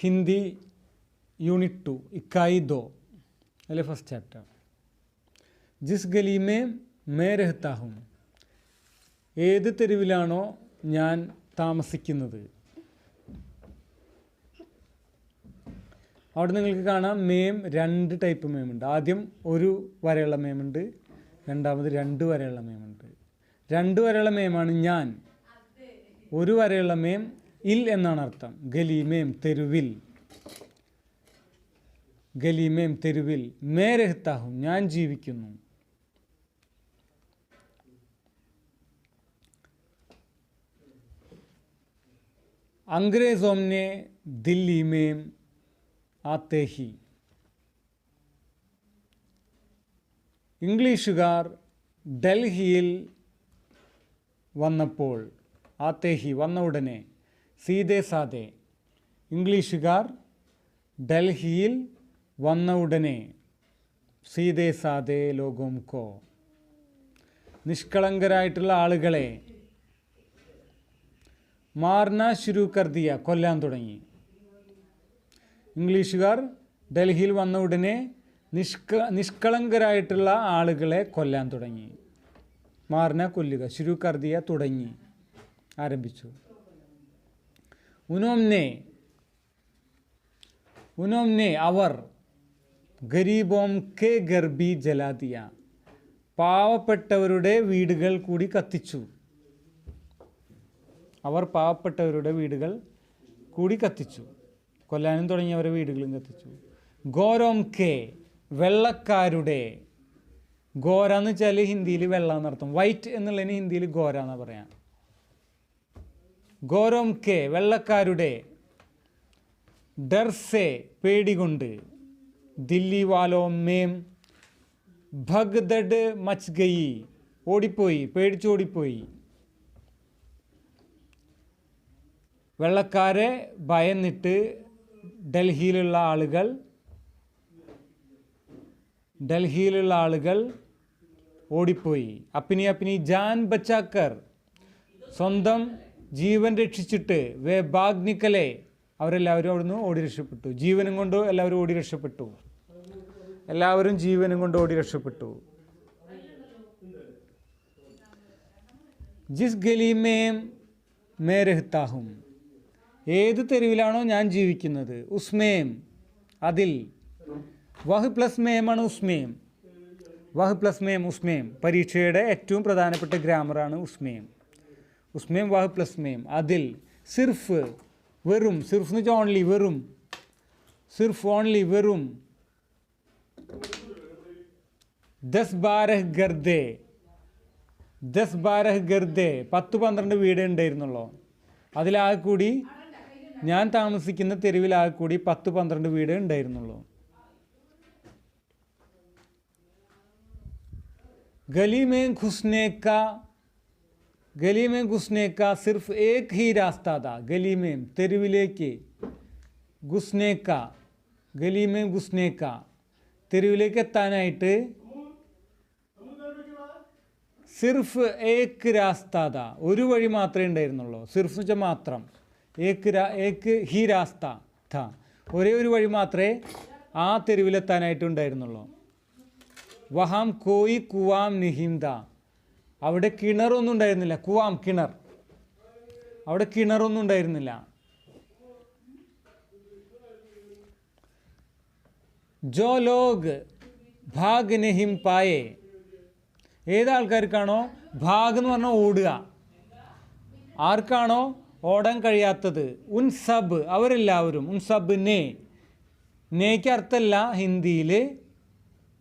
Hindi unit 2 इकाई 2 अले first chapter जिस गली में मैं रहता हूँ ഏത് തെരുവിലാണോ ഞാൻ താമസിക്കുന്നത്. അവിടെ നിങ്ങൾക്ക് കാണാം മേം 2 ടൈപ്പ് മേമുണ്ട്. ആദ്യം ഒരു വരെയുള്ള മേമുണ്ട്, രണ്ടാമത് 2 വരെയുള്ള മേമുണ്ട്. 2 വരെയുള്ള മേമാണ് ഞാൻ. ഒരു വരെയുള്ള മേം ഇൽ എന്നാണ് അർത്ഥം. ഗലീമേം തെരുവിൽ, ഗലീമേം തെരുവിൽ. മേ രഹ്താഹും ഞാൻ ജീവിക്കുന്നു. अंग्रेज़ों ने दिल्ली में आते ही ഇംഗ്ലീഷുകാർ ഡൽഹിയിൽ വന്നപ്പോൾ, ആത്തേഹി വന്ന ഉടനെ, സീതേ സാദേ ഇംഗ്ലീഷുകാർ ഡൽഹിയിൽ വന്ന ഉടനെ, സീതേ സാദേ ലോഗോം കോ നിഷ്കളങ്കരായിട്ടുള്ള ആളുകളെ മാർന ശുരു കർ ദിയ കൊല്ലാൻ തുടങ്ങി. ഇംഗ്ലീഷുകാർ ഡൽഹിയിൽ വന്ന ഉടനെ നിഷ്കളങ്കരായിട്ടുള്ള ആളുകളെ കൊല്ലാൻ തുടങ്ങി. മാർന കൊല്ലുക, ശുരു കർ ദിയ തുടങ്ങി, ആരംഭിച്ചു. ഉനോംനെ അവർ ഗരീബോം കെ ഗർബി ജലാദിയ പാവപ്പെട്ടവരുടെ വീടുകൾ കൂടി കത്തിച്ചു. അവർ പാവപ്പെട്ടവരുടെ വീടുകൾ കൂടി കത്തിച്ചു, കൊല്ലാനും തുടങ്ങിയവരുടെ വീടുകളും കത്തിച്ചു. ഗോരോം കെ വെള്ളക്കാരുടെ, ഗോര എന്ന് വെച്ചാൽ ഹിന്ദിയിൽ വെള്ള എന്നർത്ഥം, വൈറ്റ് എന്നുള്ളതിന് ഹിന്ദിയിൽ ഗോര എന്നാണ് പറയാം. ഗോരോം കെ വെള്ളക്കാരുടെ, ഡർസെ പേടികൊണ്ട്, ദില്ലി വാലോ മേം ഭഗ്ദഡ് മച്ച് ഗയി ഓടിപ്പോയി, പേടിച്ചോടിപ്പോയി. വെള്ളക്കാരെ ഭയന്നിട്ട് ഡൽഹിയിലുള്ള ആളുകൾ ഓടിപ്പോയി. അപ്പിനി അപ്പിനി ജാൻ ബച്ചാക്കർ സ്വന്തം ജീവൻ രക്ഷിച്ചിട്ട്, വേ ബാഗ് നിക്കലെ അവരെല്ലാവരും അവിടുന്ന് ഓടി രക്ഷപ്പെട്ടു. ജീവനും കൊണ്ട് എല്ലാവരും ഓടി രക്ഷപ്പെട്ടു. എല്ലാവരും ജീവനും കൊണ്ട് ഓടി രക്ഷപ്പെട്ടു. ജിസ് ഗലി മേം മേ രഹ്താ ഹും ഏത് തെരുവിലാണോ ഞാൻ ജീവിക്കുന്നത്, ഉസ്മേം അതിൽ, വഹ് പ്ലസ് മേമാണ് ഉസ്മേം, വഹ് പ്ലസ് മേം ഉസ്മേം. പരീക്ഷയുടെ ഏറ്റവും പ്രധാനപ്പെട്ട ഗ്രാമറാണ് ഉസ്മേം. ഉസ്മേം വഹ് പ്ലസ് മേം അതിൽ, സിർഫ് വെറും, സിർഫ് എന്ന് വെച്ചാൽ ഓൺലി, വെറും, സിർഫ് ഓൺലി വെറും, 10-12 ഗർദേ, 10-12 ഗർദേ 10-12 വീടേ ഉണ്ടായിരുന്നുള്ളൂ. അതിലാകെ കൂടി ഞാൻ താമസിക്കുന്ന തെരുവിലാകെ കൂടി 10-12 വീടേ ഉണ്ടായിരുന്നുള്ളൂ. गली में घुसने का सिर्फ एक ही रास्ता था. गली में തെരുവിലേക്ക്, घुसने का गली में घुसने का തെരുവിലേക്ക് എത്താനായിട്ട് സിർഫ് ഏക്ക് രാസ്ത താ ഒരു വഴി മാത്രമേ ഉണ്ടായിരുന്നുള്ളൂ. സിർഫ് എന്ന് വെച്ചാൽ മാത്രം, ഏക്ക് ഹി രാസ്ത താ ഒരേ ഒരു വഴി മാത്രമേ ആ തെരുവിലെത്താനായിട്ട് ഉണ്ടായിരുന്നുള്ളൂ. വഹാം കോയി കുവാം നിഹിംദ അവിടെ കിണറൊന്നും ഉണ്ടായിരുന്നില്ല. കുവാം കിണർ, അവിടെ കിണറൊന്നും ഉണ്ടായിരുന്നില്ല. ജോ ലോഗ് ഭാഗ് നഹിം പായേ ഏതാൾക്കാർക്കാണോ, ഭാഗ് എന്ന് പറഞ്ഞാൽ ഓടുക, ആർക്കാണോ ഓടാൻ കഴിയാത്തത്, ഉൻ സബ് അവരെല്ലാവരും, ഉൻ സബ് നേക്ക് അർത്ഥമല്ല ഹിന്ദിയിൽ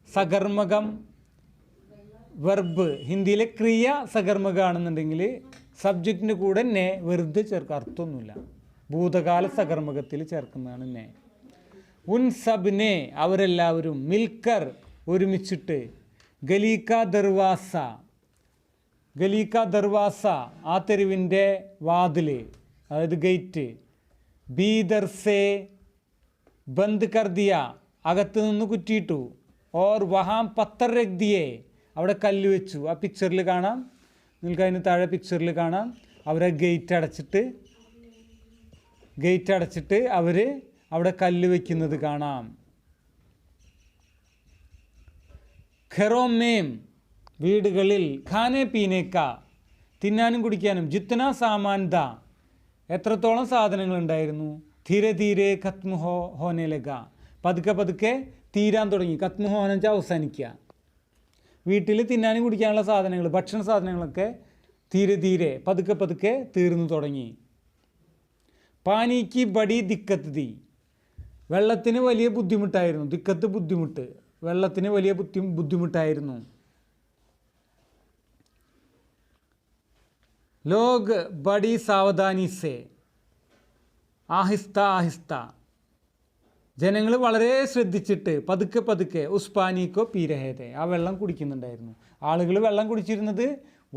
സകർമ്മകം വെർബ്, ഹിന്ദിയിലെ ക്രിയ സകർമ്മകമാണെന്നുണ്ടെങ്കിൽ സബ്ജക്റ്റിൻ്റെ കൂടെ നേ വെറുതെ ചേർക്കുക, അർത്ഥമൊന്നുമില്ല, ഭൂതകാല സകർമ്മകത്തിൽ ചേർക്കുന്നതാണ് നേ. ഉൻ സബ് നേ അവരെല്ലാവരും, മിൽക്കർ ഒരുമിച്ചിട്ട്, ഗലീക്ക ദർവാസ, ഗലീക്ക ദർവാസ ആ തെരുവിൻ്റെ വാതിൽ, അതായത് ഗേറ്റ്, ബീദർ സേ ബന്ദ് കർ ദിയ അകത്ത് നിന്ന് കുറ്റിയിട്ടു, ഓർ വഹാം പത്തർ രഖ് ദിയേ അവിടെ കല്ല് വെച്ചു. ആ പിക്ചറിൽ കാണാം, നിങ്ങൾക്ക് അതിന് താഴെ പിക്ചറിൽ കാണാം, അവരെ ഗേറ്റ് അടച്ചിട്ട് അവർ അവിടെ കല്ല് വയ്ക്കുന്നത് കാണാം. ഖെറോമേം വീടുകളിൽ, ഖാനെ പീനേക്ക തിന്നാനും കുടിക്കാനും, ജിത്തന സാമാൻ ദ എത്രത്തോളം സാധനങ്ങൾ ഉണ്ടായിരുന്നു, ധീരെ ധീരെ ഖത്മ ഹോനെ ലഗ പതുക്കെ പതുക്കെ തീരാൻ തുടങ്ങി. ഖത്മ ഹോന വെച്ചാൽ അവസാനിക്കുക. വീട്ടിൽ തിന്നാനും കുടിക്കാനുള്ള സാധനങ്ങൾ, ഭക്ഷണ സാധനങ്ങളൊക്കെ ധീരെ ധീരെ പതുക്കെ പതുക്കെ തീർന്നു തുടങ്ങി. പാനിക്ക് ബടി ദിക്കത്ത് ദി വെള്ളത്തിന് വലിയ ബുദ്ധിമുട്ടായിരുന്നു. ദിക്കത്ത് ബുദ്ധിമുട്ട്, വെള്ളത്തിന് വലിയ ബുദ്ധിമുട്ടായിരുന്നു. ലോഗ് ബടി സാവധാനി സേ ആഹിസ്ത ആഹിസ്ത ജനങ്ങൾ വളരെ ശ്രദ്ധിച്ചിട്ട് പതുക്കെ പതുക്കെ ഉസ് പാനിക്കോ പീരഹേതെ ആ വെള്ളം കുടിക്കുന്നുണ്ടായിരുന്നു. ആളുകൾ വെള്ളം കുടിച്ചിരുന്നത്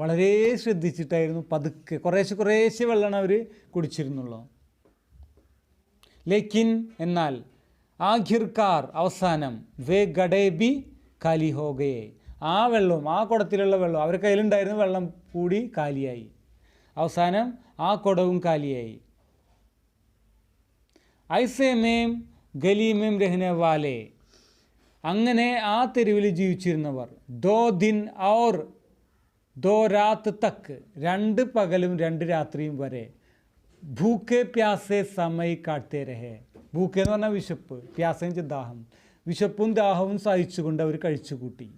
വളരെ ശ്രദ്ധിച്ചിട്ടായിരുന്നു. പതുക്കെ കുറേശ്ശെ കുറേശ്ശെ വെള്ളമാണ് അവർ കുടിച്ചിരുന്നുള്ളൂ. ലേക്കിൻ എന്നാൽ ആഖിർക്കാർ അവസാനം വേ ഗഡേബി കാലി ഹോഗയെ ആ വെള്ളവും ആ കുടത്തിലുള്ള വെള്ളം അവരുടെ കയ്യിലുണ്ടായിരുന്ന വെള്ളം കൂടി കാലിയായി. അവസാനം ആ കുടവും കാലിയായി. ഐസേമേം ഗലീമേം രഹ്നെ വാലെ അങ്ങനെ ആ തെരുവിൽ ജീവിച്ചിരുന്നവർ ദോ ദിൻ ഔർ ദോ രാത്ത് തക്ക് 2 പകലും 2 രാത്രിയും വരെ ഭൂക്കെ പ്യാസെ സമയ് കാട്ടേ രഹേ. ഭൂക്കെ എന്ന് പറഞ്ഞാൽ വിശപ്പ്, പ്യാസെന്ന് വെച്ചാൽ ദാഹം. വിശപ്പും ദാഹവും സഹിച്ചുകൊണ്ട് അവർ കഴിച്ചു കൂട്ടി.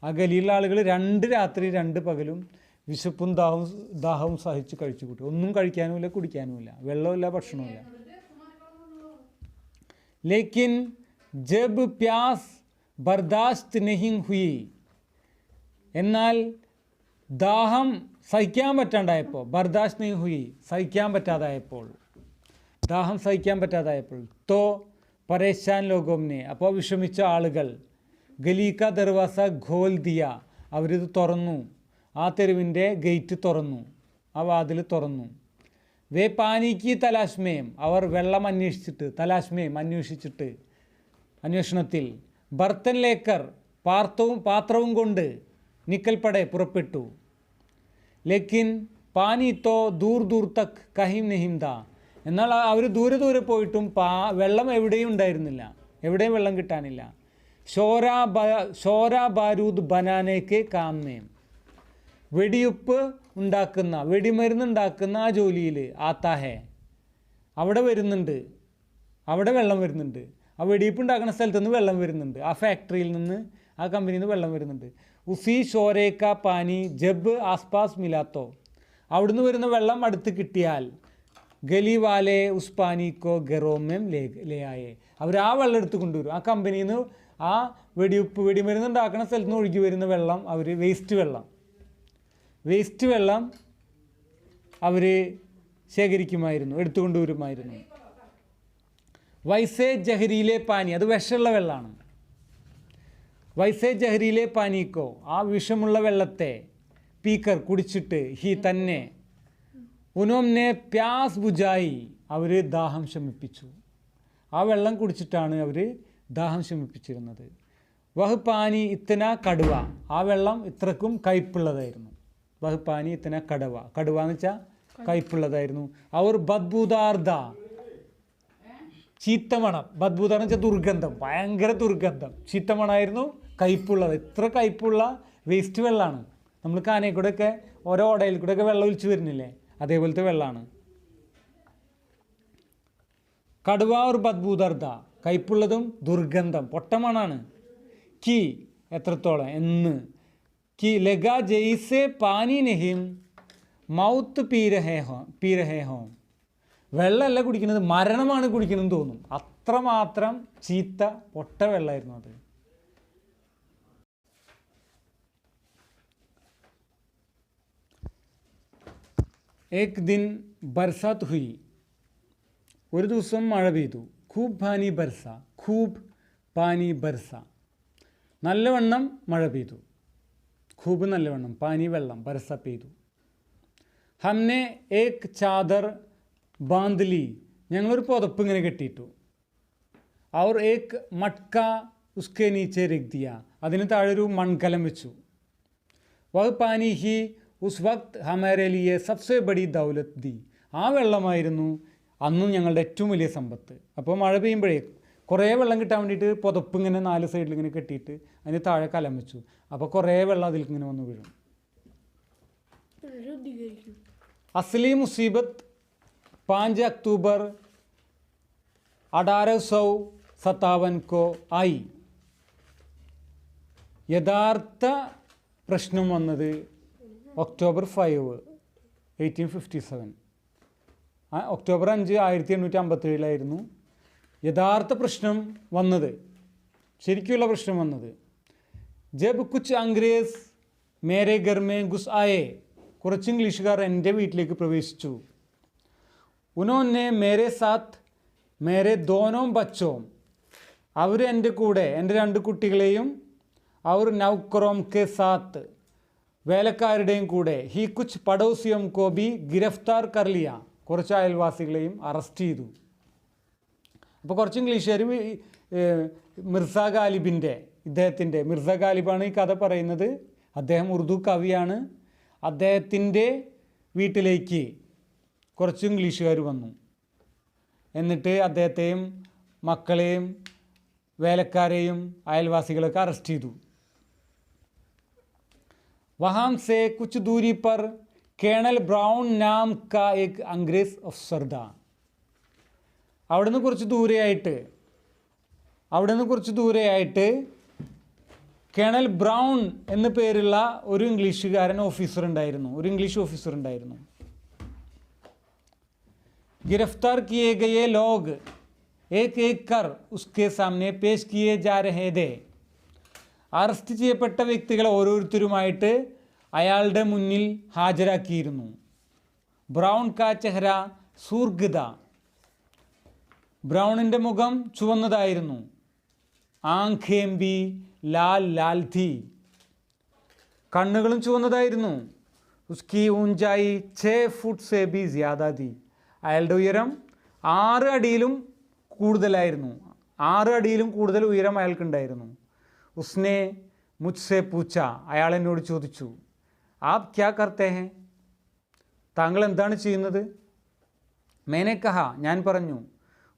ആ ഗലിയിലുള്ള ആളുകൾ 2 രാത്രി 2 പകലും വിശപ്പും ദാഹവും സഹിച്ച് കഴിച്ചു കൂട്ടി. ഒന്നും കഴിക്കാനുമില്ല, കുടിക്കാനുമില്ല, വെള്ളമില്ല, ഭക്ഷണമില്ല. ലേക്കിൻ ജബ് പ്യാസ് ബർദാശ്ത് നഹി ഹുയി എന്നാൽ ദാഹം സഹിക്കാൻ പറ്റാണ്ടായപ്പോൾ, ബർദാശ്ത് നഹി ഹുയി സഹിക്കാൻ പറ്റാതായപ്പോൾ, ദാഹം സഹിക്കാൻ പറ്റാതായപ്പോൾ, തോ പരേശാൻ ലോകോംനെ അപ്പോൾ വിഷമിച്ച ആളുകൾ ഗലീക്ക ദർവാസ ഘോൽ ദിയ അവരിത് തുറന്നു. ആ തെരുവിൻ്റെ ഗേറ്റ് തുറന്നു, ആ വാതിൽ തുറന്നു. വേ പാനിക്ക് തലാശ്മയം അവർ വെള്ളം അന്വേഷിച്ചിട്ട്, തലാശ്മയം അന്വേഷിച്ചിട്ട്, അന്വേഷണത്തിൽ ബർത്തൻ ലേക്കർ പാത്രവും കൊണ്ട് നിക്കൽപ്പടെ പുറപ്പെട്ടു. ലേക്കിൻ പാനി തോ ദൂർ ദൂർ തക്ക് കഹിം നഹിംദ എന്നാൽ അവർ ദൂരെ ദൂരെ പോയിട്ടും വെള്ളം എവിടെയും ഉണ്ടായിരുന്നില്ല, എവിടെയും വെള്ളം കിട്ടാനില്ല. ഷോരാ ബാരൂദ് ബനാനേക്ക് കാംനേം വെടിയുപ്പ് ഉണ്ടാക്കുന്ന, വെടിമരുന്നുണ്ടാക്കുന്ന ആ ജോലിയിൽ ആത്താഹേ അവിടെ വരുന്നുണ്ട്, അവിടെ വെള്ളം വരുന്നുണ്ട്. ആ വെടിയുപ്പ് ഉണ്ടാക്കുന്ന സ്ഥലത്ത് നിന്ന് വെള്ളം വരുന്നുണ്ട്, ആ ഫാക്ടറിയിൽ നിന്ന്, ആ കമ്പനിയിൽ നിന്ന് വെള്ളം വരുന്നുണ്ട്. ഉസി ഷോരേക്ക പാനി ജബ് ആസ്പാസ് മിലാത്തോ അവിടുന്ന് വരുന്ന വെള്ളം അടുത്ത് കിട്ടിയാൽ ഗലി വാലെ ഉസ് പാനിക്കോ ഗറോമേം ലേയായേ അവർ ആ വെള്ളം എടുത്ത് കൊണ്ടുവരും. ആ കമ്പനിയിൽ നിന്ന് ആ വെടിമരുന്ന് ഉണ്ടാക്കുന്ന സ്ഥലത്ത് നിന്ന് ഒഴുകി വരുന്ന വെള്ളം അവർ വേസ്റ്റ് വെള്ളം അവർ ശേഖരിക്കുമായിരുന്നു, എടുത്തുകൊണ്ടുവരുമായിരുന്നു. വൈസേ ജഹരിയിലെ പാനി അത് വിഷമുള്ള വെള്ളമാണ്. വൈസേ ജഹരിയിലെ പാനിക്കോ ആ വിഷമുള്ള വെള്ളത്തെ പീക്കർ കുടിച്ചിട്ട് ഹി തന്നെ ഉനോംനെ പ്യാസ് ബുജായി അവർ ദാഹം ശമിപ്പിച്ചു. ആ വെള്ളം കുടിച്ചിട്ടാണ് അവർ ദാഹം ശമിപ്പിച്ചിരുന്നത്. വഹ് പാനി ഇത്തന കടുവ ആ വെള്ളം ഇത്രക്കും കയ്പുള്ളതായിരുന്നു. വഹ് പാനി ഇത്തന കടുവ എന്ന് വെച്ചാൽ കയ്പുള്ളതായിരുന്നു. അവർ ബദ്ബൂദാർദ ചീത്തമണം, ബദ്ബൂദാർ എന്ന് വെച്ചാൽ ദുർഗന്ധം, ഭയങ്കര ദുർഗന്ധം, ചീത്തമണമായിരുന്നു, കയ്പുള്ളത്. ഇത്ര കയ്പുള്ള വേസ്റ്റ് വെള്ളമാണ്. നമ്മൾ കാനയിൽ കൂടെയൊക്കെ ഓരോ ഓടയിൽ കൂടെയൊക്കെ വെള്ളം ഒലിച്ചു വരുന്നില്ലേ, അതേപോലത്തെ വെള്ളമാണ്. കടുവ ഒരു ബദ്ബൂദർദ കയ്പുള്ളതും ദുർഗന്ധം പൊട്ടമണാണ്. കി എത്രത്തോളം എന്ന് കി ലഗ ജയ്സെ പാനി നഹിം മൗത്ത് പീരഹേ ഹോ വെള്ളമല്ല കുടിക്കുന്നത്, മരണമാണ് കുടിക്കണമെന്ന് തോന്നും. അത്രമാത്രം ചീത്ത പൊട്ട വെള്ളമായിരുന്നു അത്. ഏക് ദിൻ ബർസാത്ത് ഹുയി ഒരു ദിവസം മഴ പെയ്തു. ഖൂബ് പാനി ബർസ നല്ലവണ്ണം മഴ പെയ്തു. ഖൂബ് നല്ലവണ്ണം, പാനി വെള്ളം, ബർസ പെയ്തു. ഹംനെ ഏക് ചാദർ ബാന്ത്ലി ഞങ്ങളൊരു പുതപ്പ് ഇങ്ങനെ കെട്ടിയിട്ടു. അവർ ഏക് മട്ക ഉസ്കെ നീച്ചെ രഖ് ദിയ അതിന് താഴെ ഒരു മൺകലം വെച്ചു. വഹ് പാനി ഹി ഉസ് വക്ത് ഹമാരെ ലിയെ സബ്സെ ബഡി ദൗലത്ത് ദി ആ വെള്ളമായിരുന്നു അന്നും ഞങ്ങളുടെ ഏറ്റവും വലിയ സമ്പത്ത്. അപ്പോൾ മഴ പെയ്യുമ്പോഴേ കുറേ വെള്ളം കിട്ടാൻ വേണ്ടിയിട്ട് പുതപ്പ് ഇങ്ങനെ 4 സൈഡിൽ ഇങ്ങനെ കെട്ടിയിട്ട് അതിന് താഴെ കലം വെച്ചു. അപ്പോൾ കുറേ വെള്ളം അതിലേക്ക് ഇങ്ങനെ വന്ന് വീഴും. असली मुसीबत 5 अक्टूबर 1857 को आई. യഥാർത്ഥ പ്രശ്നം വന്നത് ഒക്ടോബർ 5 1857. ഒക്ടോബർ 5 1857 യഥാർത്ഥ പ്രശ്നം വന്നത്, ശരിക്കുള്ള പ്രശ്നം വന്നത്. ജബ് കുച്ച് അംഗ്രേസ് മേരെ ഘർ മേ ഘുസ് ആയേ, കുറച്ച് ഇംഗ്ലീഷുകാർ എൻ്റെ വീട്ടിലേക്ക് പ്രവേശിച്ചു. ഉനോന്നെ മേരെ സാത്ത് മേരെ ദോനോ ബച്ചോ, അവർ എൻ്റെ കൂടെ എൻ്റെ 2 കുട്ടികളെയും അവർ നൗക്കറോം കെ സാത്ത്, വേലക്കാരുടെയും കൂടെ ഹി കുച്ച് പടോസിയം കോ ബി ഗിരഫ്താർ കർ ലിയ, കുറച്ച് അയൽവാസികളെയും അറസ്റ്റ് ചെയ്തു. അപ്പോൾ കുറച്ച് ഇംഗ്ലീഷുകാർ മിർസ ഗാലിബിൻ്റെ, ഇദ്ദേഹത്തിൻ്റെ, മിർസ ഗാലിബാണ് ഈ കഥ പറയുന്നത്. അദ്ദേഹം ഉറുദു കവിയാണ്. അദ്ദേഹത്തിൻ്റെ വീട്ടിലേക്ക് കുറച്ച് ഇംഗ്ലീഷുകാർ വന്നു. എന്നിട്ട് അദ്ദേഹത്തെയും മക്കളെയും വേലക്കാരെയും അയൽവാസികളൊക്കെ അറസ്റ്റ് ചെയ്തു. വഹാം സേ കുച്ച് ദൂരി പർ കേണൽ ബ്രൗൺ നാം കാ ഏക് അംഗ്രേസ് അഫ്സർ ഥാ, അവിടുന്ന് കുറച്ച് ദൂരെയായിട്ട് കേണൽ ബ്രൗൺ എന്ന പേരുള്ള ഒരു ഇംഗ്ലീഷ് ഓഫീസർ ഉണ്ടായിരുന്നു. गिरफ्तार किए गए लोग एक एक कर उसके सामने पेश किए जा रहे थे. അറസ്റ്റ് ചെയ്യപ്പെട്ട വ്യക്തികളെ ഓരോരുത്തരുമായിട്ട് അയാളുടെ മുന്നിൽ ഹാജരാക്കിയിരുന്നു. ബ്രൗൺ കാ ചെഹ്റ സൂർഗദ, ബ്രൗണിൻ്റെ മുഖം ചുവന്നതായിരുന്നു. ആംഖേം ബി ലാൽ ലാൽ ഥി, കണ്ണുകളും ചുവന്നതായിരുന്നു. ഉസ്കി ഊഞ്ചായി 6 ഫുട്ട് സേ ബി ജ്യാദാ ഥി, അയാളുടെ ഉയരം 6 അടിയിലും കൂടുതലായിരുന്നു. 6 അടിയിലും കൂടുതൽ ഉയരം അയാൾക്കുണ്ടായിരുന്നു. ഉസ്നെ മുജ്സെ പൂച്ച, അയാൾ എന്നോട് ചോദിച്ചു, ആപ് ക്യാ കർത്തേ ഹെ, താങ്കൾ എന്താണ് ചെയ്യുന്നത്? മേനെ കഹ, ഞാൻ പറഞ്ഞു,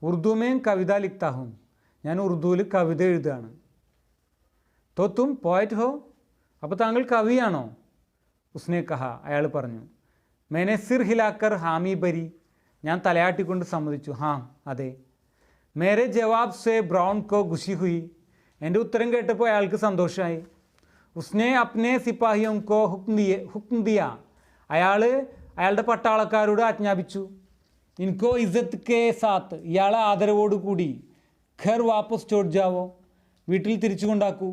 ഉറുദുമേം കവിത ലിഖ്താ ഹൂം, ഞാൻ ഉറുദുവിൽ കവിത എഴുതുകയാണ്. തോ തും പോയറ്റ് ഹോ, അപ്പോൾ താങ്കൾ കവിയാണോ? ഉസ്നെ കഹ, അയാൾ പറഞ്ഞു. മേനെ സിർ ഹിലാക്കർ ഹാമി ബരി, ഞാൻ തലയാട്ടിക്കൊണ്ട് സമ്മതിച്ചു, ഹാം അതെ. മേരെ ജവാബ് സേ ബ്രൗൺ കോ ഖുഷി ഹുയി, എൻ്റെ ഉത്തരം കേട്ടപ്പോൾ അയാൾക്ക് സന്തോഷമായി. ഉസ്നെ അപ്നെ സിപ്പാഹിയോം കോ ഹുക്ം ദിയ, അയാളുടെ പട്ടാളക്കാരോട് ആജ്ഞാപിച്ചു. ഇൻകോ ഇസ്സത്ത് കെ സാത്ത്, ഇയാളെ ആദരവോടുകൂടി ഘർ വാപ്പസ് ചോട്ട് ജാവോ, വീട്ടിൽ തിരിച്ചു കൊണ്ടാക്കൂ.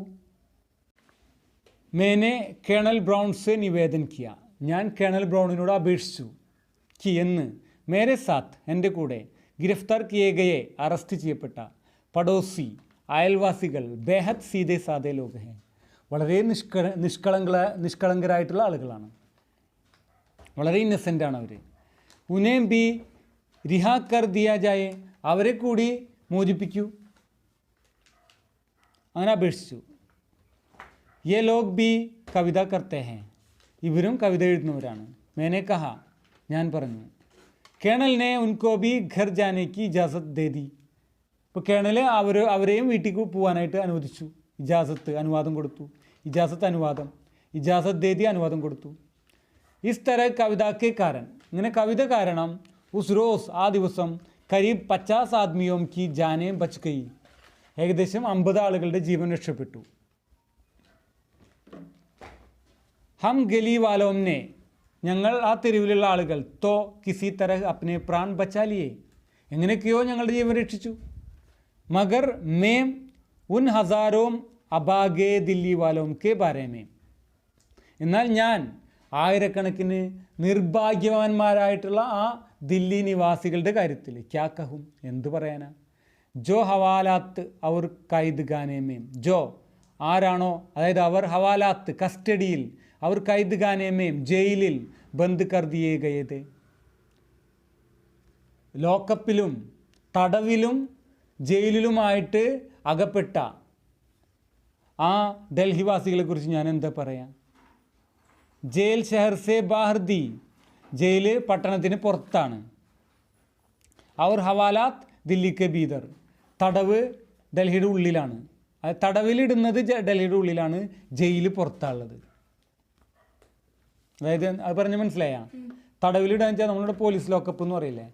മേനെ കേണൽ ബ്രൗൺ സെ നിവേദൻ കിയ, ഞാൻ കേണൽ ബ്രൗണിനോട് അപേക്ഷിച്ചു. കി എന്ന്, മേരെ സാത്ത് എൻ്റെ കൂടെ, ഗിരഫ്താർ കിയേ ഗയെ അറസ്റ്റ് ചെയ്യപ്പെട്ട, പടോസി അയൽവാസികൾ, ബേഹദ് സീതേ സാദേ ലോഗ് ഹെ, വളരെ നിഷ്കളങ്കരായിട്ടുള്ള ആളുകളാണ്, വളരെ ഇന്നസെൻ്റാണ് അവർ. ഉനേം ബി റിഹാ കർ ദിയാ ജായേ, അവരെ കൂടി മോചിപ്പിക്കൂ, അങ്ങനെ അപേക്ഷിച്ചു. യെ ലോഗ് ബി കവിത കർത്തേ ഹെ, ഇവരും കവിത എഴുതുന്നവരാണ്. മേനെ കഹ, ഞാൻ പറഞ്ഞു. കേണലിനെ ഉൻകോ ബി ഘർ ജാനേക്ക് ഇജാസത്ത് ദേ ദി, ഇപ്പോൾ കേണൽ അവരെയും വീട്ടിൽ പോകാനായിട്ട് അനുവദിച്ചു. അനുവാദം കൊടുത്തു. ഇജാസത്ത് ദേ ദി, അനുവാദം കൊടുത്തു. ഇസ് തര കവിതാക്കെ കാരൻ, ഇങ്ങനെ കവിത കാരണം ഉസ് റോസ്, ആ ദിവസം കരീബ് 50 ആദ്മിയോം കി ജാനേ ബച്ച് ഗയി, ഏകദേശം 50 ആളുകളുടെ ജീവൻ രക്ഷപ്പെട്ടു. ഹം ഗലി വാലോംനെ, ഞങ്ങൾ ആ തെരുവിലുള്ള ആളുകൾ, തോ കിസി തരഹ് അപ്നെ പ്രാൺ ബച്ചാലിയേ, എങ്ങനെയൊക്കെയോ ഞങ്ങളുടെ ജീവൻ രക്ഷിച്ചു. മഗർ മേം ഉൻ ഹസാരോം അബാഗെ ദില്ലി വാലോം കെ ബാരേമേ, എന്നാൽ ഞാൻ ആയിരക്കണക്കിന് നിർഭാഗ്യവാന്മാരായിട്ടുള്ള ആ ദില്ലി നിവാസികളുടെ കാര്യത്തിൽ ക്യാ കഹും, എന്തു പറയാനാ. ജോ ഹവാലാത്ത് അവർ കൈദ് ഖാനേമേം, ജോ ആരാണോ, അതായത് അവർ ഹവാലാത്ത് കസ്റ്റഡിയിൽ, അവർ കൈദ് ഖാനേമേം ജയിലിൽ, ബന്ദ് കർ ദിയേ ഗയേ, ലോക്കപ്പിലും തടവിലും ജയിലിലുമായിട്ട് അകപ്പെട്ട ആ ഡൽഹിവാസികളെക്കുറിച്ച് ഞാൻ എന്താ പറയാം. Jail ഷഹർ say Bahar the, jail പട്ടണത്തിന് പുറത്താണ്. അവർ ഹവാലാത്ത് ദില്ലിക്ക് ബീദർ, തടവ് ഡൽഹിയുടെ ഉള്ളിലാണ്. തടവിലിടുന്നത് ഡൽഹിയുടെ ഉള്ളിലാണ്, ജയിൽ പുറത്താണുള്ളത്. അതായത് അത് പറഞ്ഞ് മനസ്സിലായ? തടവിലിടാന്ന് വെച്ചാൽ നമ്മളിവിടെ പോലീസ് ലോക്കപ്പ് എന്ന് പറയില്ലേ,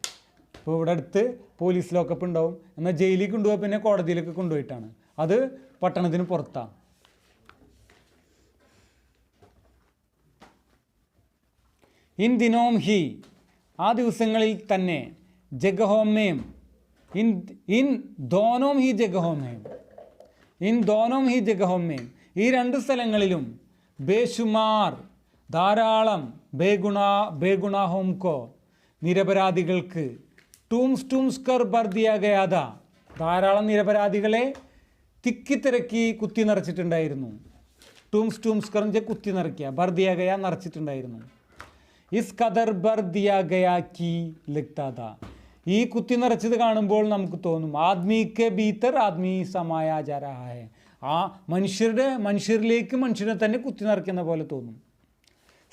ഇപ്പോൾ ഇവിടെ അടുത്ത് പോലീസ് ലോക്കപ്പ് ഉണ്ടാവും, എന്നാൽ ജയിലിൽ കൊണ്ടുപോകാൻ പിന്നെ കോടതിയിലേക്ക് കൊണ്ടുപോയിട്ടാണ്. അത് പട്ടണത്തിന് പുറത്താണ്. ഇൻ ദിനോം ഹി, ആ ദിവസങ്ങളിൽ തന്നെ, ജഗഹോമേം, ഇൻ ദോനോം ഹി ജഗഹോമേം, ഇൻ ദോനോം ഹി ജഗഹോമേം, ഈ രണ്ട് സ്ഥലങ്ങളിലും ബേശുമാർ, ധാരാളം, ബേഗുണാഹോംകോ, നിരപരാധികൾക്ക്, ടൂംസ് കർ ബർദിയ ഗയാദ, ധാരാളം നിരപരാധികളെ തിക്കിത്തിരക്കി കുത്തി നിറച്ചിട്ടുണ്ടായിരുന്നു. ടൂംസ് കർ എന്ന് കുത്തി നിറയ്ക്കുക, ബർദിയ ഗയ നിറച്ചിട്ടുണ്ടായിരുന്നു. ഇസ് കദർ ബർദിയ ഗയ കി ലഗ്താത, ഈ കുത്തി നിറച്ചത് കാണുമ്പോൾ നമുക്ക് തോന്നും ആദ്മിക്ക് ഭീതർ ആദ്മി സമായ ജാ രഹാ ഹൈ, ആ മനുഷ്യരിലേക്ക് മനുഷ്യനെ തന്നെ കുത്തി നിറയ്ക്കുന്ന പോലെ തോന്നും.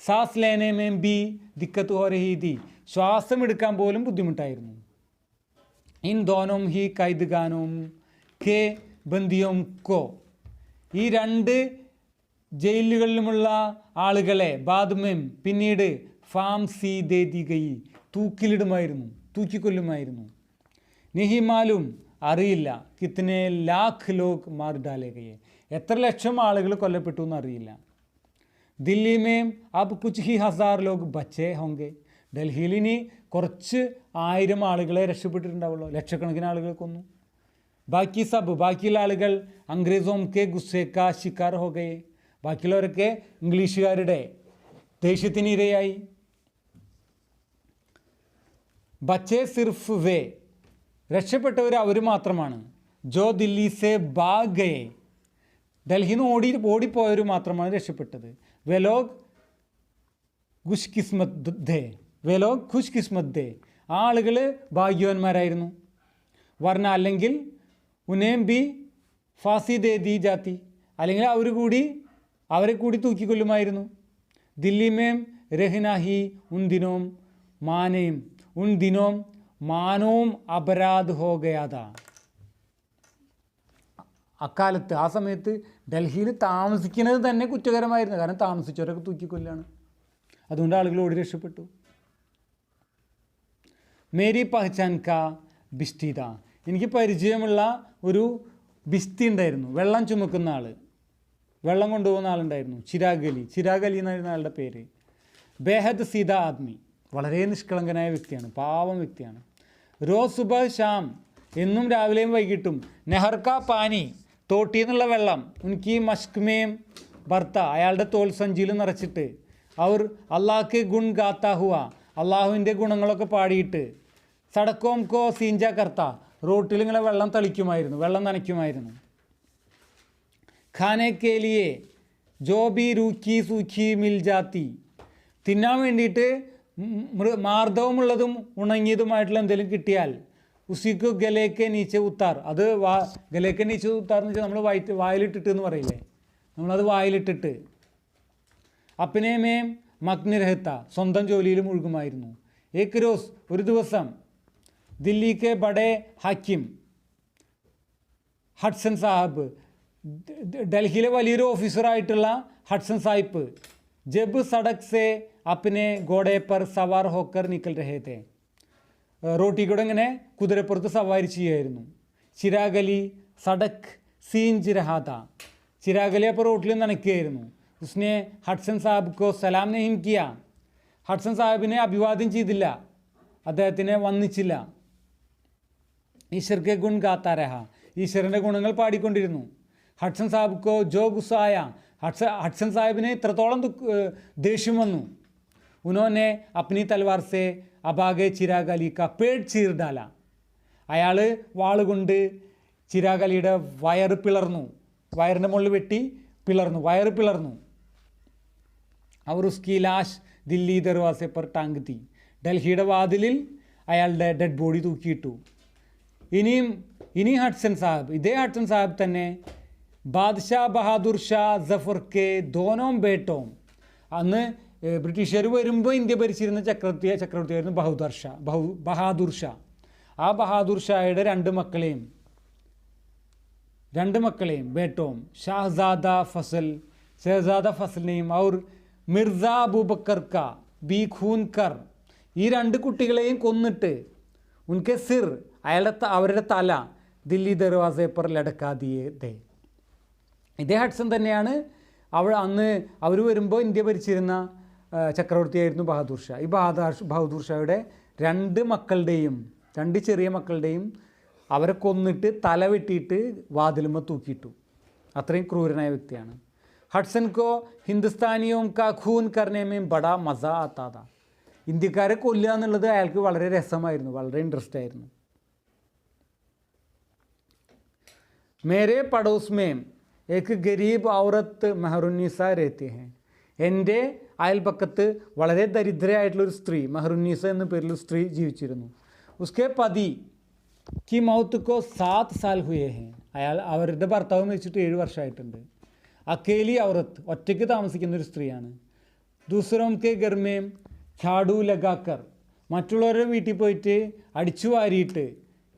സാസ് ലേനെ മേം ബി ദിക്കത്ത് ഹോ രഹി തി, ശ്വാസം എടുക്കാൻ പോലും ബുദ്ധിമുട്ടായിരുന്നു. ഇൻ ദോനോം ഹി കൈദ്ഗാനോം കെ ബന്ദിയോം കോ, ഈ രണ്ട് ജയിലുകളിലുമുള്ള ആളുകളെ ബാദ്മേം പിന്നീട് ഫാംസി ദേ ദി ഗയി, തൂക്കിക്കൊല്ലുമായിരുന്നു. നിഹിമാലും, അറിയില്ല, കിത്തനെ ലാഖ് ലോഗ് മാർ ഡാലേ ഗയെ, എത്ര ലക്ഷം ആളുകൾ കൊല്ലപ്പെട്ടു എന്ന് അറിയില്ല. ദില്ലി മേം അബ് കുച്ച് ഹി ഹസാർ ലോഗ് ബച്ചേ ഹോങ്കെ, ഡൽഹിയിൽ ഇനി കുറച്ച് 1000 ആളുകളെ രക്ഷപ്പെട്ടിട്ടുണ്ടാവുള്ളൂ, ലക്ഷക്കണക്കിന് ആളുകളെ കൊന്നു. ബാക്കിയുള്ള ആളുകൾ അംഗ്രേസോം കെ ഗുസ്സേക്ക ശിക്കാർ ഹോ ഗയെ, ബാക്കിയുള്ളവരൊക്കെ ഇംഗ്ലീഷുകാരുടെ ദേഷ്യത്തിന് ഇരയായി. ബച്ചേ സിർഫ് വേ, രക്ഷപ്പെട്ടവർ അവർ മാത്രമാണ്. ജോ ദില്ലി സെ ഭാഗ് ഗയെ, ഡൽഹിയിൽ നിന്ന് ഓടിപ്പോയവർ മാത്രമാണ് രക്ഷപ്പെട്ടത്. വെലോഗ് ഖുഷ് കിസ്മത് ദേ, ആ ആളുകൾ ഭാഗ്യവാന്മാരായിരുന്നു. വർണ്ണ അല്ലെങ്കിൽ ഉനേം ബി ഫാസി ദേ ദി ജാത്തി, അല്ലെങ്കിൽ അവരെ കൂടി തൂക്കിക്കൊല്ലുമായിരുന്നു. ദില്ലി മേം രഹ്നാഹി ഉൻ ദിനോം മാനോം അപരാധ് ഹോ ഗയാത, അക്കാലത്ത് ആ സമയത്ത് ഡൽഹിയിൽ താമസിക്കുന്നത് തന്നെ കുറ്റകരമായിരുന്നു, കാരണം താമസിച്ചവരൊക്കെ തൂക്കിക്കൊല്ലാണ്. അതുകൊണ്ട് ആളുകൾ ഓടി രക്ഷപ്പെട്ടു. മേരി പഹ്ചാൻ കാ ബിസ്തിത, എനിക്ക് പരിചയമുള്ള ഒരു ബിസ്തി ഉണ്ടായിരുന്നു, വെള്ളം ചുമക്കുന്ന ആൾ, വെള്ളം കൊണ്ടുപോകുന്ന ആളുണ്ടായിരുന്നു. ചിരാഗ് അലി എന്നായിരുന്നു ആളുടെ പേര്. ബേഹദ് സീത ആദ്മി, വളരെ നിഷ്കളങ്കനായ വ്യക്തിയാണ്, പാവം വ്യക്തിയാണ്. റോസ് സുബ ഷാം, എന്നും രാവിലെയും വൈകിട്ടും, നെഹർക്ക പാനി, തോട്ടിൽ നിന്നുള്ള വെള്ളം, ഉൻകി മഷ്ക്മേം ഭർത്ത, അയാളുടെ തോൽ സഞ്ചിയിൽ നിറച്ചിട്ട്, അവർ അള്ളാഹ്ക്ക് ഗുൺ ഗാത്ത ഹുവ, അള്ളാഹുവിൻ്റെ ഗുണങ്ങളൊക്കെ പാടിയിട്ട്, സടക്കോം കോ സീഞ്ച കർത്ത, റോട്ടിൽ ഇങ്ങനെ വെള്ളം തളിക്കുമായിരുന്നു, വെള്ളം നനയ്ക്കുമായിരുന്നു. ഖാനെ കെ ലിയെ ജോ ബി രൂഖി സൂഖി മിൽ ജാത്തി, തിന്നാൻ വേണ്ടിയിട്ട് മാർദ്ദവമുള്ളതും ഉണങ്ങിയതുമായിട്ടുള്ള എന്തെങ്കിലും കിട്ടിയാൽ ഉസിക്ക് ഗലേക്കെ നീച്ച ഉത്താർ, അത് ഗലേക്കെ നീച്ച ഉത്താർ എന്ന് വെച്ചാൽ നമ്മൾ വായിലിട്ടിട്ട് എന്ന് പറയില്ലേ, നമ്മളത് വായിലിട്ടിട്ട്. അപ്പനെ മേം മഗ്നി രഹത്ത, സ്വന്തം ജോലിയിൽ മുഴുകുമായിരുന്നു. ഏക് രോസ്, ഒരു ദിവസം, ദില്ലിക്ക് ബഡേ ഹക്കിം ഹഡ്സൺ സാഹിബ്, ഡൽഹിയിലെ വലിയൊരു ഓഫീസറായിട്ടുള്ള ഹഡ്സൺ സാഹിബ്, ജബ് സടക് സെ അപ്പനെ ഗോഡെ പർ സവാർ ഹോക്കർ നിക്കൽ രഹേ തേ, റോട്ടി കൂടെ ഇങ്ങനെ കുതിരപ്പുറത്ത് സവാരി ചെയ്യുമായിരുന്നു. ചിരാഗ് അലി സടക് സീഞ്ച് രഹാത്ത, ചിരാഗ് അലി അപ്പോൾ റോട്ടിൽ നനയ്ക്കുകയായിരുന്നു. ഉസ്നെ ഹഡ്സൺ സാഹിബ് കോ സലാം നെഹിം കിയ, ഹഡ്സൺ സാഹിബിനെ അഭിവാദ്യം ചെയ്തില്ല, അദ്ദേഹത്തിനെ വന്ദിച്ചില്ല. ഈശ്വർ കെ ഗുൺ ഗാത്ത രഹ, ഈശ്വരൻ്റെ ഗുണങ്ങൾ പാടിക്കൊണ്ടിരുന്നു. ഹഡ്സൺ സാഹിബ് കോ ജോ ഗുസ്സായ, ഹഡ്സൺ സാഹിബിന് ഇത്രത്തോളം ദേഷ്യം വന്നു. ഉനോനെ അപ്നി തൽവാർ സെ അബാഗെ ചിരാഗ് അലി ക പേട് ചീർ ഡാല, അയാൾ വാളുകൊണ്ട് ചിരാഗ് അലിയുടെ വയറ് പിളർന്നു, വയറിൻ്റെ മുകളിൽ വെട്ടി പിളർന്നു, വയറ് പിളർന്നു. അവർ ഉസ്കി ലാഷ് ദില്ലി ദർവാസെ പർ ടാങ്ക് തീ, ഡൽഹിയുടെ വാതിലിൽ അയാളുടെ ഡെഡ് ബോഡി തൂക്കിയിട്ടു. ഇനി ഹഡ്സൺ സാഹിബ്, ഇതേ ഹഡ്സൺ സാഹിബ് തന്നെ ബാദ്ഷാ ബഹാദൂർ ഷാ ജഫർ കെ ദോനോം ബേട്ടോം, അന്ന് ബ്രിട്ടീഷുകാർ വരുമ്പോൾ ഇന്ത്യ ഭരിച്ചിരുന്ന ചക്രവർത്തിയായിരുന്നു ബഹാദൂർ ഷാ. ആ ബഹാദൂർ ഷായുടെ രണ്ട് മക്കളെയും ബേട്ടോം ഷഹസാദ ഫസലിനെയും ഔർ മിർസ അബൂബക്കർ കാ ബി ഖൂൻ കർ, ഈ രണ്ട് കുട്ടികളെയും കൊന്നിട്ട് ഉൻകെ സിർ, അവരുടെ തല ദില്ലി ദർവാസെ പർ ലടക്കാ ദിയേ ദേ. ഇതേ ഹഡ്സൺ തന്നെയാണ് അന്ന് അവർ വരുമ്പോൾ ഇന്ത്യ ഭരിച്ചിരുന്ന ചക്രവർത്തിയായിരുന്നു ബഹാദൂർ ഷാ. ഈ ബഹാദൂർ ഷായുടെ രണ്ട് ചെറിയ മക്കളുടെയും അവരെ കൊന്നിട്ട് തല വെട്ടിയിട്ട് വാതിലുമ്മ തൂക്കിയിട്ടു. അത്രയും ക്രൂരനായ വ്യക്തിയാണ്. ഹഡ്സൻ കോ ഹിന്ദുസ്ഥാനിയോം കാ ഖൂൻ കർണേമേം ബഡാ മസ ആത്താത. ഇന്ത്യക്കാരെ കൊല്ലുക എന്നുള്ളത് അയാൾക്ക് വളരെ രസമായിരുന്നു, വളരെ ഇൻട്രസ്റ്റ് ആയിരുന്നു. മേരെ പടോസ് മേം ഏക്ക് ഗരീബ് ഔറത്ത് മെഹറുന്നീസ രഹത്തി ഹെ. എൻ്റെ അയൽപക്കത്ത് വളരെ ദരിദ്രയായിട്ടുള്ളൊരു സ്ത്രീ, മെഹറുന്നീസ എന്ന പേരിലൊരു സ്ത്രീ ജീവിച്ചിരുന്നു. ഉസ്കെ പതി കി മൗത്ത് കോ 7 സാൽ ഹുയേ ഹെ. അവരുടെ ഭർത്താവ് മരിച്ചിട്ട് 7 വർഷമായിട്ടുണ്ട്. അക്കേലി ഔറത്ത്, ഒറ്റയ്ക്ക് താമസിക്കുന്നൊരു സ്ത്രീയാണ്. ദൂസറോം കെ ഗർമേം ഝാഡു ലഗാക്കർ, മറ്റുള്ളവരുടെ വീട്ടിൽ പോയിട്ട് അടിച്ചു വാരിയിട്ട്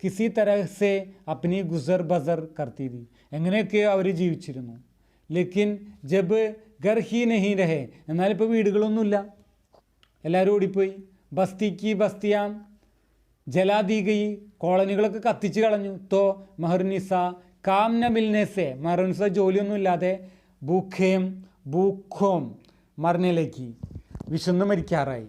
കിസി തരഹ്സെ അപ്നി ഗുസർ ബസർ കർത്തി തീ, എങ്ങനെയൊക്കെയോ അവർ ജീവിച്ചിരുന്നു. ലേക്കിൻ ജബ് ഗർ ഹി നഹി രഹേ, എന്നാലിപ്പോൾ വീടുകളൊന്നുമില്ല, എല്ലാവരും ഓടിപ്പോയി. ബസ്തിക്ക് ബസ്തിയാം ജലാ ദീ ഗയി, കോളനികളൊക്കെ കത്തിച്ച് കളഞ്ഞു. തോ മെഹറുന്നീസ കാം ന മിൽനേസെ, മെഹറുന്നീസ ജോലിയൊന്നും ഇല്ലാതെ ഭൂഖോം മർനയിലേക്ക്, വിശന്ന് മരിക്കാറായി.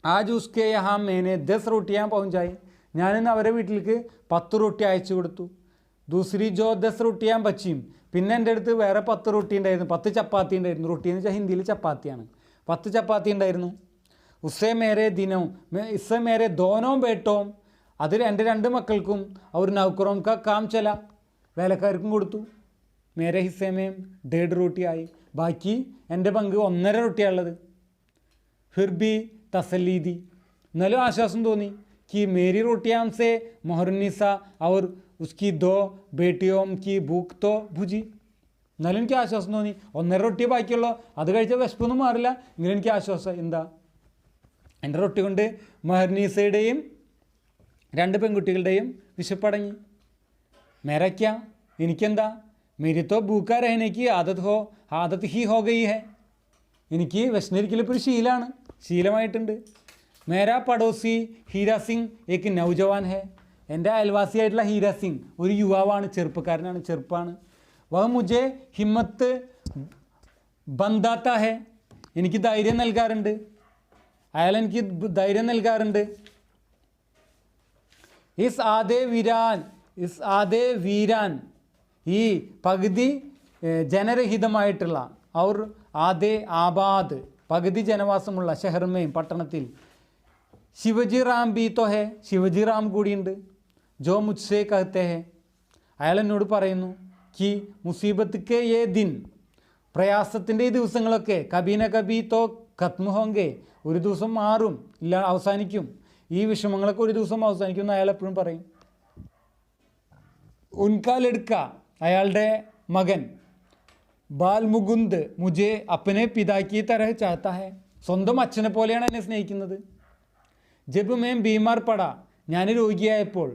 ആജ് ഉസ്കെ യഹാ മേനെ 10 റോട്ടിയാ പहुंचाई, ഞാനിന്ന് അവരെ വീട്ടിലേക്ക് 10 റൊട്ടി അയച്ചു കൊടുത്തു. ദൂസരി ജോ 10 റൊട്ടിയാൻ ബച്ചിയും, പിന്നെ എൻ്റെ അടുത്ത് വേറെ 10 റൊട്ടി ഉണ്ടായിരുന്നു, 10 ചപ്പാത്തി ഉണ്ടായിരുന്നു. റൊട്ടി എന്ന് വെച്ചാൽ ഹിന്ദിയിൽ ചപ്പാത്തിയാണ്. 10 ചപ്പാത്തി ഉണ്ടായിരുന്നു. ഉസ്സേ മേരെ ദോനോ ബേട്ടോം, അതിൽ എൻ്റെ 2 മക്കൾക്കും അവർ നൗക്കറോം കാ കാം ചല, വേലക്കാർക്കും കൊടുത്തു. മേരെ ഹിസ്സേമേം 1.5 റോട്ടി ആയി, ബാക്കി എൻ്റെ പങ്ക് 1.5 റൊട്ടിയാണുള്ളത്. ഫിർ ബി തസല്ലി ദി, എന്നാലും ആശ്വാസം തോന്നി. कि मेरी रोटियां से मोहरुन्निसा और उसकी 2 बेटियों की भूख तो भुजी, എന്നാലും എനിക്ക് ആശ്വാസം തോന്നി. 1.5 റൊട്ടിയെ ബാക്കിയുള്ളൂ, അത് കഴിച്ചാൽ വിശപ്പൊന്നും മാറില്ല. ഇങ്ങനെ എനിക്ക് ആശ്വാസം, എന്താ എൻ്റെ റൊട്ടി കൊണ്ട് മെഹറുന്നീസയുടെയും 2 പെൺകുട്ടികളുടെയും വിശപ്പടങ്ങി. മേരയ്ക്ക, എനിക്കെന്താ, മേരി തോ ഭൂക്കാ രഹനേക്ക് ആദത്ത് ഹി ഹോ ഗയി ഹെ, എനിക്ക് വിശന്നിരിക്കലിപ്പോൾ ഒരു ശീലമായിട്ടുണ്ട്. മേരാ പടോസി ഹീര സിംഗ് ഏക്ക് നൗജവാൻ ഹെ, എൻ്റെ അയൽവാസിയായിട്ടുള്ള ഹീര സിംഗ് ഒരു യുവാവാണ്, ചെറുപ്പാണ്. വഹ മുജെ ഹിമ്മത്ത് ബന്ധാത്ത ഹെ, എനിക്ക് ധൈര്യം നൽകാറുണ്ട്, അയാളെനിക്ക് ധൈര്യം നൽകാറുണ്ട്. ഇസ് ആദേ വീരാൻ, ഈ പകുതി ജനരഹിതമായിട്ടുള്ള ഔർ ആദേ ആബാദ്, പകുതി ജനവാസമുള്ള ഷെഹർമേം, പട്ടണത്തിൽ ശിവജി റാം ബി തോ ഹെ, ശിവജി റാം കൂടിയുണ്ട്. ജോ മുജ്സേ കഹത്തെ ഹെ, അയാൾ എന്നോട് പറയുന്നു, കി മുസീബത്ത് കെ യേ ദിൻ, പ്രയാസത്തിൻ്റെ ഈ ദിവസങ്ങളൊക്കെ കബീന കബി തോ ഖത്മ ഹോങ്കെ, ഒരു ദിവസം മാറും, ഇല്ല അവസാനിക്കും, ഈ വിഷമങ്ങളൊക്കെ ഒരു ദിവസം അവസാനിക്കും എന്ന് അയാൾ എപ്പോഴും പറയും. ഉൻകാ ലഡ്ക, അയാളുടെ മകൻ, ബാൽമുകുന്ദ് മുജെ അപ്പനെ പിതാക്കി തരഹ ചാഹത്ത ഹെ, സ്വന്തം അച്ഛനെ പോലെയാണ് എന്നെ സ്നേഹിക്കുന്നത്. ജബ് മേം ബീമാർ പട, ഞാൻ രോഗിയായപ്പോൾ,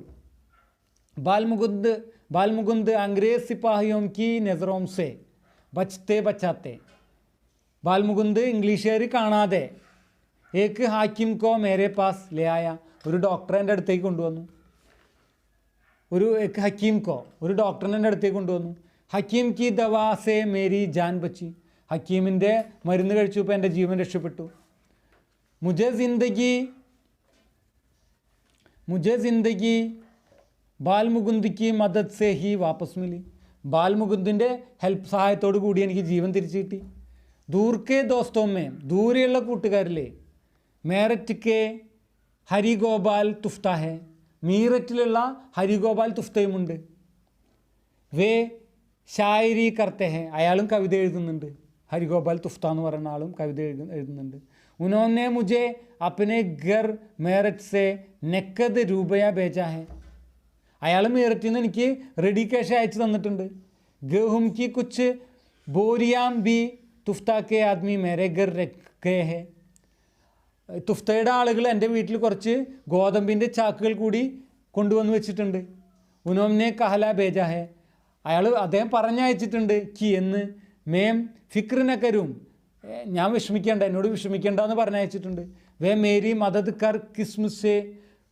ബാൽമുകുന്ദ് അംഗ്രേസ് സിപ്പാഹിയോം കി നസറോം സെ ബച്ചാത്തെ, ബാൽമുകുന്ദ് ഇംഗ്ലീഷുകാർ കാണാതെ ഏക്ക് ഹാക്കിം കോ മേരെ പാസ് ലേ ആയ, ഒരു ഡോക്ടറെ എൻ്റെ അടുത്തേക്ക് കൊണ്ടുവന്നു. ഒരു ഡോക്ടറിനെ എൻ്റെ അടുത്തേക്ക് കൊണ്ടുവന്നു. ഹക്കീം കി ദവാ സെ മേരി ജാൻ ബച്ചി, ഹക്കീമിൻ്റെ മരുന്ന് കഴിച്ചപ്പോൾ എൻ്റെ ജീവൻ രക്ഷപ്പെട്ടു. മുझे ജിന്ദഗി ബാൽമുകുന്ദ് കി മദദ് സെ ഹി വാപ്പസ് മിലി, ബാൽമുകുന്ദിൻ്റെ സഹായത്തോടു കൂടി എനിക്ക് ജീവൻ തിരിച്ചു കിട്ടി. ദൂർ കെ ദോസ്തോമേ, ദൂരെയുള്ള കൂട്ടുകാരിലെ, മേററ്റ് കെ ഹരിഗോപാൽ തുഫ്ത ഹെ, മീററ്റിലുള്ള ഹരിഗോപാൽ തുഫ്തയുമുണ്ട്. വേ ഷായരി കർത്തെ ഹെ, അയാളും കവിത എഴുതുന്നുണ്ട്. ഹരിഗോപാൽ തുഫ്ത എന്ന് പറയുന്ന ആളും കവിത എഴുതുന്നുണ്ട്. ഉനോനെ മുझे अपने घर मेरठ से नकद രൂപയ भेजा है, അയാൾ മീററ്റിൽ നിന്ന് എനിക്ക് റെഡി ക്യാഷ് അയച്ചു തന്നിട്ടുണ്ട്. ഗഹും കി കുച്ച് ബോരിയാം ബി തുഫ്ത കെ ആദ്മി മേരെ ഘർ രഖേ ഹെ, തുഫ്തയുടെ ആളുകൾ എൻ്റെ വീട്ടിൽ കുറച്ച് ഗോതമ്പിൻ്റെ ചാക്കുകൾ കൂടി കൊണ്ടുവന്ന് വെച്ചിട്ടുണ്ട്. ഉനോമിനെ കഹല ബേജാഹെ, അദ്ദേഹം പറഞ്ഞയച്ചിട്ടുണ്ട് കി എന്ന് മേം ഫിക്രിനക്കരും, ഞാൻ വിഷമിക്കേണ്ട, എന്നോട് വിഷമിക്കേണ്ട എന്ന് പറഞ്ഞയച്ചിട്ടുണ്ട്. വേ മേരി മദത് കർ കിസ്മസേ,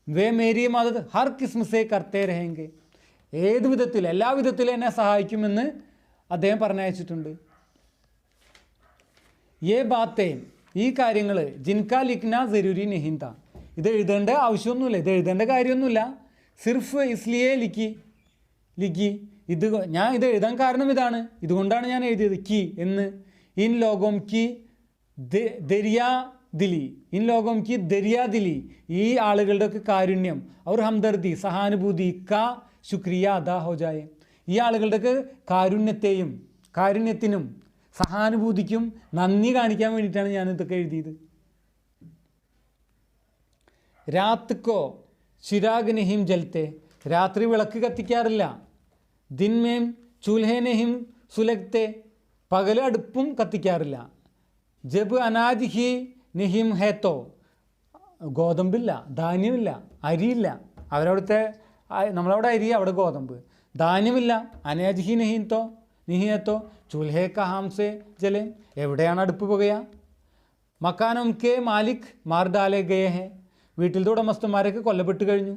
വേ മേരി മദത് ഹർ കിസ്മസേ കർത്തേ രഹേങ്കെ, ഏത് വിധത്തിൽ എല്ലാ വിധത്തിലും എന്നെ സഹായിക്കുമെന്ന് അദ്ദേഹം പറഞ്ഞയച്ചിട്ടുണ്ട്. ഏ ബാത്തേ, ഈ കാര്യങ്ങൾ ജിൻകാ ലിഖ്ന ജരൂരി നഹിന്ത, ഇത് എഴുതേണ്ട ആവശ്യമൊന്നുമില്ല, ഇത് എഴുതേണ്ട കാര്യമൊന്നുമില്ല. സിർഫ് ഇസ്ലിയെ ലിഖി, ഇത് ഞാൻ ഇത് എഴുതാൻ കാരണം ഇതാണ്, ഇതുകൊണ്ടാണ് ഞാൻ എഴുതിയത് കി എന്ന്. ഇൻ ലോകം കി ദരിയാ ദിലി, ഇൻ ലോകം കി ദരിയാ ദിലി, ഈ ആളുകളുടെയൊക്കെ കാരുണ്യം, അവർ ഹംദർദി സഹാനുഭൂതി കാ ശുക്രിയ അദാ ഹോ ജായേ, ഈ ആളുകളുടെയൊക്കെ കാരുണ്യത്തിനും സഹാനുഭൂതിക്കും നന്ദി കാണിക്കാൻ വേണ്ടിയിട്ടാണ് ഞാൻ ഇതൊക്കെ എഴുതിയത്. രാത്ക്കോ ചിരാഗ് നെഹിം ജലത്തെ, രാത്രി വിളക്ക് കത്തിക്കാറില്ല. ദിൻമേം ചൂൽഹേ നെഹിം സുലഗ്ത്തെ, പകൽ അടുപ്പും കത്തിക്കാറില്ല. ജബ് അനാജ് ഹി നെഹിം ഹേത്തോ, ഗോതമ്പില്ല, ധാന്യമില്ല, അരിയില്ല. നമ്മളവിടെ അരി, അവിടെ ഗോതമ്പ്. ധാന്യമില്ല. അനാജ് ഹി നിഹിയത്തോ ചൂൽഹേ കഹാം സേ ജലെ, എവിടെയാണ് അടുപ്പ് പുകയ. മക്കാനം കെ മാലിക് മാർ ഡാലെ ഗയേ ഹെ, വീട്ടിലത്തെ ഉടമസ്ഥന്മാരൊക്കെ കൊല്ലപ്പെട്ട് കഴിഞ്ഞു.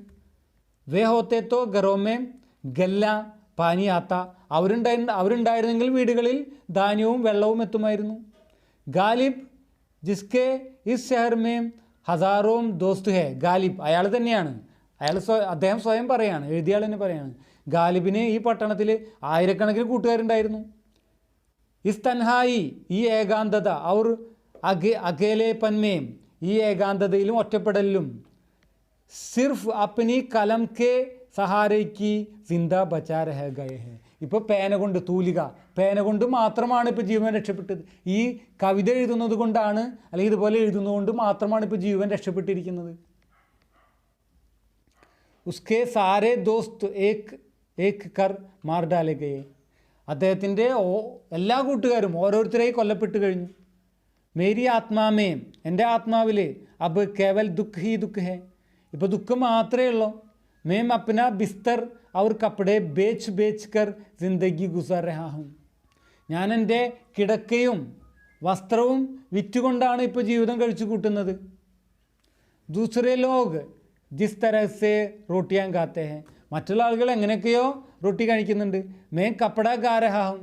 വേ ഹോത്തേത്തോ ഗറോമേ ഗല്ല പാനി ആത്ത, അവരുണ്ടായിരുന്നെങ്കിൽ വീടുകളിൽ ധാന്യവും വെള്ളവും എത്തുമായിരുന്നു. ഗാലിബ് ജിസ്കെ ഇസ് ഷഹർ മേ ഹസാറോം ദോസ്ത് ഹെ, ഗാലിബ് അയാൾ തന്നെയാണ്, അദ്ദേഹം സ്വയം പറയാണ്, എഴുതിയ ആൾ തന്നെ പറയാണ്, ഗാലിബിന് ഈ പട്ടണത്തിൽ ആയിരക്കണക്കിന് കൂട്ടുകാരുണ്ടായിരുന്നു. ഇസ് തൻഹായി, ഈ ഏകാന്തത, അവർ അകേലെ പന്മേം, ഈ ഏകാന്തതയിലും ഒറ്റപ്പെടലിലും, സിർഫ് അപ്നി കലം കെ സഹാരയ്ക്ക് സിന്ദ ബച്ചാ രഹ ഗയേ ഹെ, ഇപ്പോൾ പേന കൊണ്ട് മാത്രമാണ് ഇപ്പോൾ ജീവൻ രക്ഷപ്പെട്ടത്. ഈ കവിത എഴുതുന്നത് കൊണ്ടാണ്, അല്ലെങ്കിൽ ഇതുപോലെ എഴുതുന്നതുകൊണ്ട് മാത്രമാണ് ഇപ്പോൾ ജീവൻ രക്ഷപ്പെട്ടിരിക്കുന്നത്. ഉസ്കെ സാരേ ദോസ്ത് ഏക് കർ മാർ ഡാലെ ഗയേ, അദ്ദേഹത്തിൻ്റെ എല്ലാ കൂട്ടുകാരും ഓരോരുത്തരെയും കൊല്ലപ്പെട്ട് കഴിഞ്ഞു. മേരി ആത്മാമേ, എൻ്റെ ആത്മാവിൽ അബ് കേവൽ ദുഃഖ് ഹേ, ഇപ്പോൾ ദുഃഖം മാത്രമേ ഉള്ളൂ. മേം അപ്ന ബിസ്തർ ഔർ കപ്പടെ ബേച്ച് കർ ജിന്ദഗി ഗുസാർ രഹാ ഹൂം, ഞാൻ എൻ്റെ കിടക്കയും വസ്ത്രവും വിറ്റുകൊണ്ടാണ് ഇപ്പോൾ ജീവിതം കഴിച്ചു കൂട്ടുന്നത്. ദൂസറേ ലോഗ് ജിസ് തരഹ് റോട്ടിയാൻ കാത്തേ ഹെ, മറ്റുള്ള ആളുകൾ എങ്ങനെയൊക്കെയോ റൊട്ടി കഴിക്കുന്നുണ്ട്. മേ കപ്പട ഗാരഹാഹും,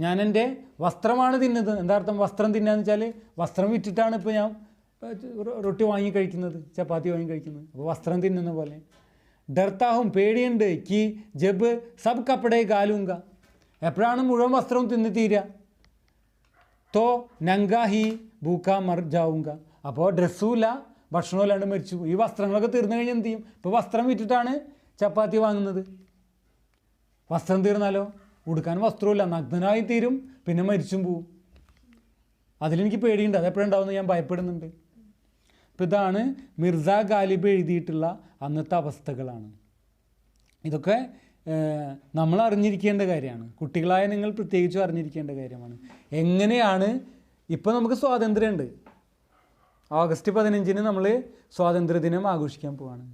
ഞാൻ എൻ്റെ വസ്ത്രമാണ് തിന്നുന്നത്. എന്താ അർത്ഥം? വസ്ത്രം തിന്നാന്ന് വെച്ചാൽ വസ്ത്രം വിറ്റിട്ടാണ് ഇപ്പോൾ ഞാൻ റൊട്ടി വാങ്ങി കഴിക്കുന്നത്, ചപ്പാത്തി വാങ്ങി കഴിക്കുന്നത്. അപ്പോൾ വസ്ത്രം തിന്നുന്ന പോലെ. ഡർത്താഹും, പേടിയുണ്ട്. കി ജബ് സബ് കപ്പടേ ഗാലൂങ്ക, എപ്പോഴാണ് മുഴുവൻ വസ്ത്രവും തിന്ന് തീരുക. തോ നങ്കാ ഹി ഭൂക്ക മർ ജാവുങ്ക, അപ്പോൾ ഡ്രസ്സും ഇല്ല ഭക്ഷണവും ഇല്ലാണ്ട് മരിച്ചു. ഈ വസ്ത്രങ്ങളൊക്കെ തീർന്നു കഴിഞ്ഞാൽ എന്ത് ചെയ്യും? ഇപ്പോൾ വസ്ത്രം വിറ്റിട്ടാണ് ചപ്പാത്തി വാങ്ങുന്നത്. വസ്ത്രം തീർന്നാലോ ഉടുക്കാൻ വസ്ത്രമില്ല, നഗ്നനായി തീരും, പിന്നെ മരിച്ചും പോവും. അതിലെനിക്ക് പേടിയുണ്ട്, അതെപ്പോഴുണ്ടാവുമെന്ന് ഞാൻ ഭയപ്പെടുന്നുണ്ട്. അപ്പോൾ ഇതാണ് മിർസ ഗാലിബ് എഴുതിയിട്ടുള്ള അന്നത്തെ അവസ്ഥകളാണ്. ഇതൊക്കെ നമ്മൾ അറിഞ്ഞിരിക്കേണ്ട കാര്യമാണ്. കുട്ടികളായ നിങ്ങൾ പ്രത്യേകിച്ചും അറിഞ്ഞിരിക്കേണ്ട കാര്യമാണ്. എങ്ങനെയാണ് ഇപ്പോൾ നമുക്ക് സ്വാതന്ത്ര്യമുണ്ട്. ഓഗസ്റ്റ് 15 നമ്മൾ സ്വാതന്ത്ര്യദിനം ആഘോഷിക്കാൻ പോവാണ്.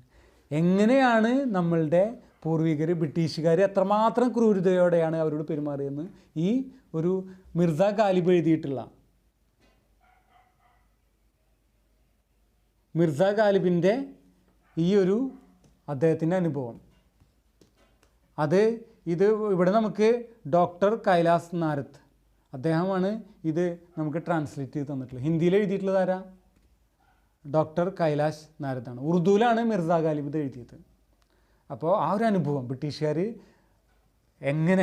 എങ്ങനെയാണ് നമ്മളുടെ പൂർവികർ, ബ്രിട്ടീഷുകാർ എത്രമാത്രം ക്രൂരതയോടെയാണ് അവരോട് പെരുമാറിയെന്ന് ഈ ഒരു മിർസ ഗാലിബ് എഴുതിയിട്ടുള്ള, മിർസ ഗാലിബിൻ്റെ ഈ ഒരു അദ്ദേഹത്തിൻ്റെ അനുഭവം, ഇത് ഇവിടെ നമുക്ക് ഡോക്ടർ കൈലാസ് നാരത്ത് അദ്ദേഹമാണ് ഇത് നമുക്ക് ട്രാൻസ്ലേറ്റ് ചെയ്ത് തന്നിട്ടുള്ളത്. ഹിന്ദിയിൽ എഴുതിയിട്ടുള്ളത് ആരാ? ഡോക്ടർ കൈലാഷ് നാരദാണ്. ഉറുദുവിലാണ് മിർസ ഗാലിബ് ഇത് എഴുതിയത്. അപ്പോൾ ആ ഒരു അനുഭവം, ബ്രിട്ടീഷുകാർ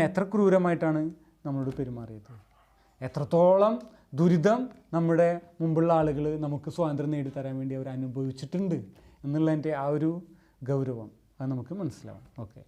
എത്ര ക്രൂരമായിട്ടാണ് നമ്മളോട് പെരുമാറിയത്, എത്രത്തോളം ദുരിതം നമ്മുടെ മുമ്പുള്ള ആളുകൾ നമുക്ക് സ്വാതന്ത്ര്യം നേടിത്തരാൻ വേണ്ടി അവർ അനുഭവിച്ചിട്ടുണ്ട് എന്നുള്ളതിൻ്റെ ആ ഒരു ഗൗരവം അത് നമുക്ക് മനസ്സിലാവും. ഓക്കെ.